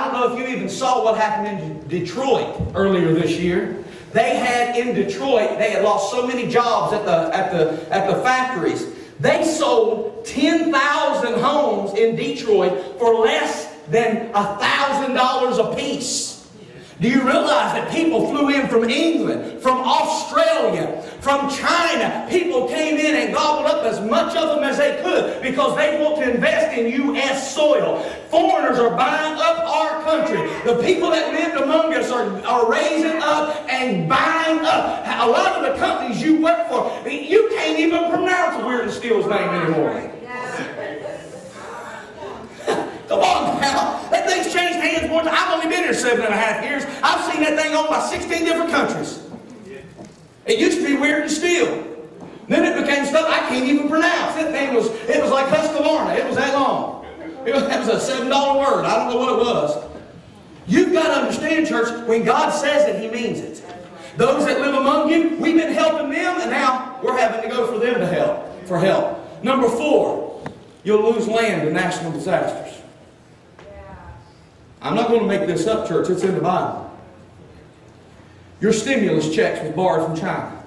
don't know if you even saw what happened in Detroit earlier this year. They had in Detroit, they had lost so many jobs at the factories. They sold 10,000 homes in Detroit for less than $1,000 a piece. Do you realize that people flew in from England, from Australia, from China? People came in and gobbled up as much of them as they could because they want to invest in U.S. soil. Foreigners are buying up our country. The people that lived among us are raising up and buying up. A lot of the companies you work for, you can't even pronounce Weird and Steele's name anymore. Come on now. That thing's changed hands more times. I've only been here 7.5 years. I've seen that thing owned by 16 different countries. It used to be Weird and Steele. Then it became stuff I can't even pronounce. It was like Husqvarna. It was that long. That was a $7 word. I don't know what it was. You've got to understand, church, when God says it, He means it. Those that live among you, we've been helping them, and now we're having to go for them for help. Number 4, you'll lose land in national disasters. I'm not going to make this up, church. It's in the Bible. Your stimulus checks was borrowed from China.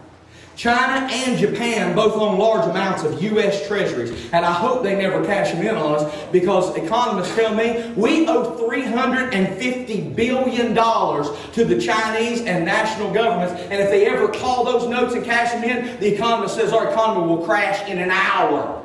China and Japan both own large amounts of U.S. treasuries. And I hope they never cash them in on us, because economists tell me we owe $350 billion to the Chinese and national governments. And if they ever call those notes and cash them in, the economist says our economy will crash in an hour.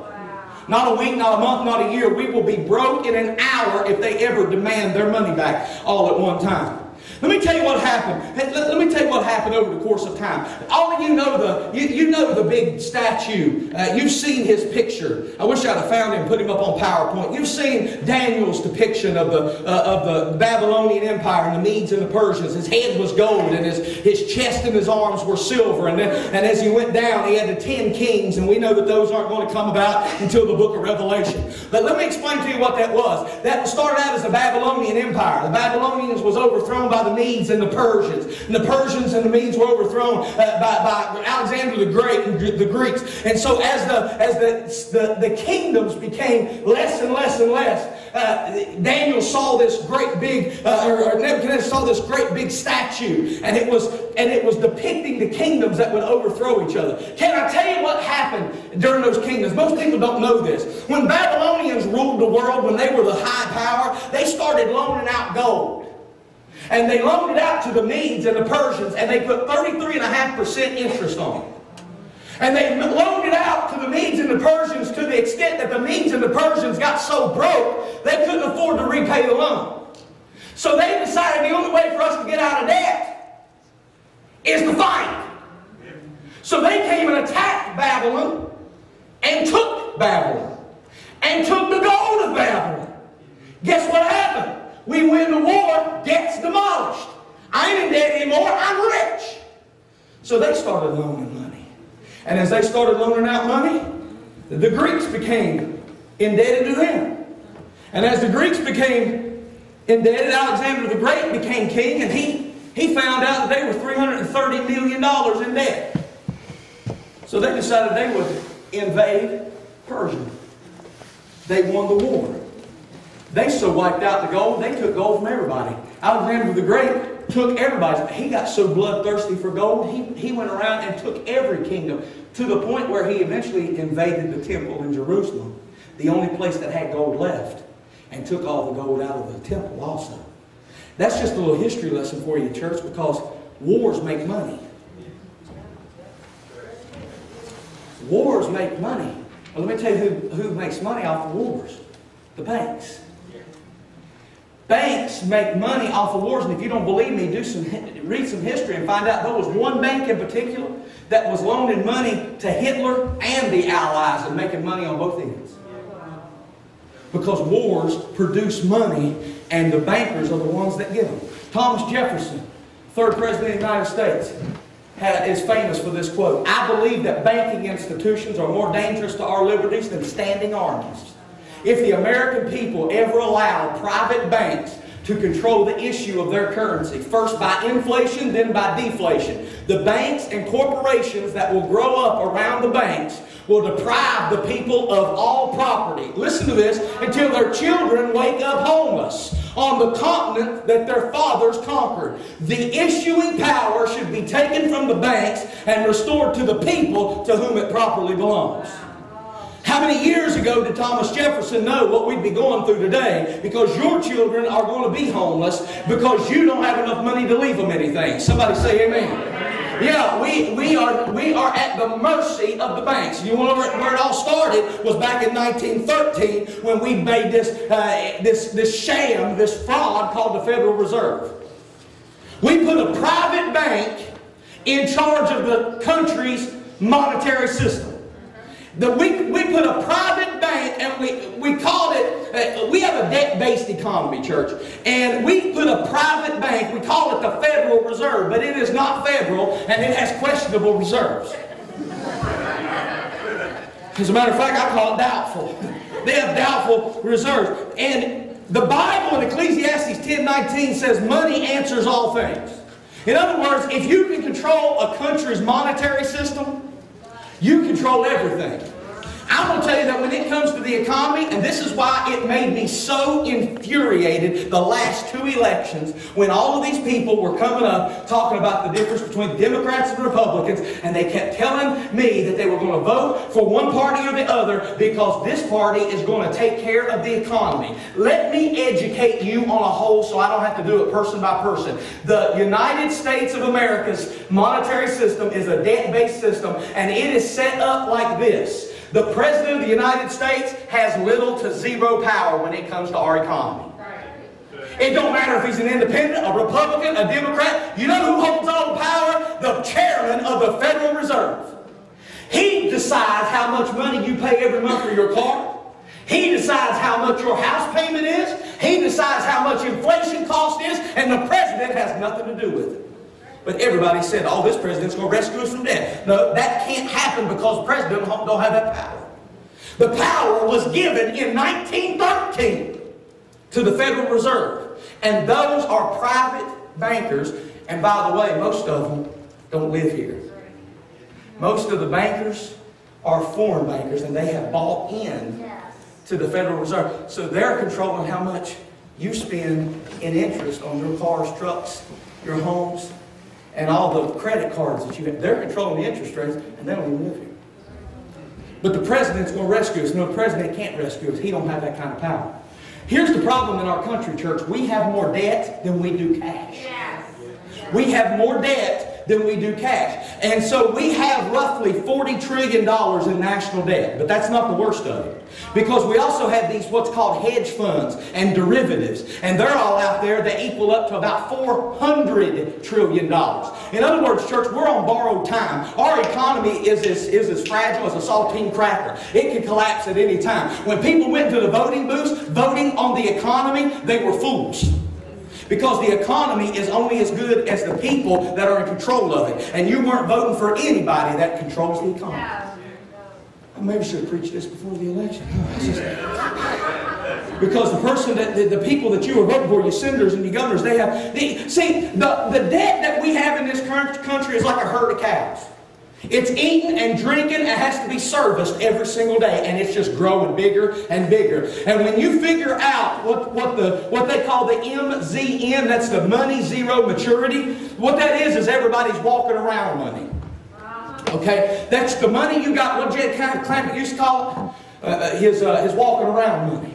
Not a week, not a month, not a year. We will be broke in an hour if they ever demand their money back all at one time. Let me tell you what happened. Let me tell you what happened over the course of time. All of you know the big statue. You've seen his picture. I wish I'd have found him and put him up on PowerPoint. You've seen Daniel's depiction of the Babylonian Empire and the Medes and the Persians. His head was gold, and his chest and his arms were silver. And as he went down, he had the 10 kings, and we know that those aren't going to come about until the book of Revelation. But let me explain to you what that was. That started out as the Babylonian Empire. The Babylonians was overthrown by the Medes and the Persians. And the Persians and the Medes were overthrown by Alexander the Great and the Greeks. And so as the kingdoms became less and less and less, Daniel saw this great big, or Nebuchadnezzar saw this great big statue, and it was depicting the kingdoms that would overthrow each other. Can I tell you what happened during those kingdoms? Most people don't know this. When Babylonians ruled the world, when they were the high power, they started loaning out gold. And they loaned it out to the Medes and the Persians, and they put 33.5% interest on it. And they loaned it out to the Medes and the Persians to the extent that the Medes and the Persians got so broke, they couldn't afford to repay the loan. So they decided the only way for us to get out of debt is to fight. So they came and attacked Babylon and took Babylon and took the gold of Babylon. Guess what happened? We win the war, debt's demolished. I ain't in debt anymore, I'm rich. So they started loaning money. And as they started loaning out money, the Greeks became indebted to them. And as the Greeks became indebted, Alexander the Great became king, and he found out that they were $330 million in debt. So they decided they would invade Persia. They won the war. They so wiped out the gold, they took gold from everybody. Alexander the Great took everybody's. He got so bloodthirsty for gold, he went around and took every kingdom, to the point where he eventually invaded the temple in Jerusalem, the only place that had gold left, and took all the gold out of the temple also. That's just a little history lesson for you, church, because wars make money. Wars make money. Well, let me tell you who makes money off of wars. The banks. Banks make money off of wars, and if you don't believe me, read some history and find out there was one bank in particular that was loaning money to Hitler and the Allies and making money on both ends. Because wars produce money, and the bankers are the ones that give them. Thomas Jefferson, third president of the United States, is famous for this quote: "I believe that banking institutions are more dangerous to our liberties than standing armies. If the American people ever allowed private banks to control the issue of their currency, first by inflation, then by deflation, the banks and corporations that will grow up around the banks will deprive the people of all property," listen to this, "until their children wake up homeless. on the continent that their fathers conquered. The issuing power should be taken from the banks and restored to the people to whom it properly belongs. How many years ago did Thomas Jefferson know what we'd be going through today? Because your children are going to be homeless because you don't have enough money to leave them anything. Somebody say amen. Yeah, we are at the mercy of the banks. You know where it all started was back in 1913 when we made this sham, this fraud called the Federal Reserve. We put a private bank in charge of the country's monetary system. We put a private bank and we called it, we have a debt-based economy, church. And we put a private bank, we call it the Federal Reserve, but it is not federal and it has questionable reserves. As a matter of fact, I call it doubtful. They have doubtful reserves. And the Bible in Ecclesiastes 10:19 says money answers all things. In other words, if you can control a country's monetary system, you control everything. I'm going to tell you that when it comes to the economy, and this is why it made me so infuriated the last two elections, when all of these people were coming up talking about the difference between Democrats and Republicans, and they kept telling me that they were going to vote for one party or the other because this party is going to take care of the economy. Let me educate you on a whole so I don't have to do it person by person. The United States of America's monetary system is a debt-based system, and it is set up like this. The President of the United States has little to zero power when it comes to our economy. It don't matter if he's an independent, a Republican, a Democrat. You know who holds all the power? The chairman of the Federal Reserve. He decides how much money you pay every month for your car. He decides how much your house payment is. He decides how much inflation cost is. And the President has nothing to do with it. But everybody said, oh, this president's going to rescue us from debt. No, that can't happen because the president don't have that power. The power was given in 1913 to the Federal Reserve. And those are private bankers. And by the way, most of them don't live here. Most of the bankers are foreign bankers, and they have bought in to the Federal Reserve. So they're controlling how much you spend in interest on your cars, trucks, your homes, and all the credit cards that you have. They're controlling the interest rates, and they don't even live here. But the president's going to rescue us. No, the president can't rescue us. He don't have that kind of power. Here's the problem in our country, church. We have more debt than we do cash. We have more debt than we do cash. And so we have roughly $40 trillion in national debt. But that's not the worst of it. Because we also have these what's called hedge funds and derivatives. And they're all out there that equal up to about $400 trillion. In other words, church, we're on borrowed time. Our economy is as fragile as a saltine cracker. It can collapse at any time. When people went to the voting booths, voting on the economy, they were fools. Because the economy is only as good as the people that are in control of it. And you weren't voting for anybody that controls the economy. I maybe should have preached this before the election. Because the person the people that you were voting for, your senators and your governors, they have... the debt that we have in this country is like a herd of cows. It's eaten and drinking and has to be serviced every single day, and it's just growing bigger and bigger. And when you figure out what they call the MZM, that's the money zero maturity, what that is everybody's walking around money. Okay, that's the money you got. What Jed Clampett used to call it, his walking around money.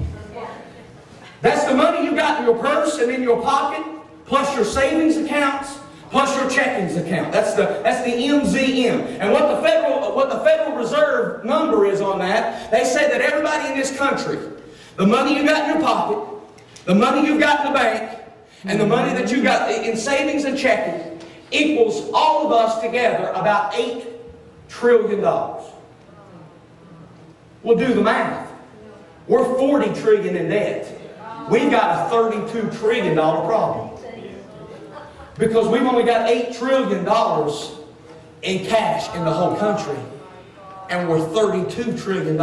That's the money you got in your purse and in your pocket, plus your savings accounts, plus your checkings account. That's the MZM. And what the Federal Reserve number is on that, they say that everybody in this country, the money you got in your pocket, the money you've got in the bank, and the money that you got in savings and checking equals all of us together about $8 trillion. We'll do the math. We're $40 trillion in debt. We've got a $32 trillion problem. Because we've only got $8 trillion in cash in the whole country. And we're $32 trillion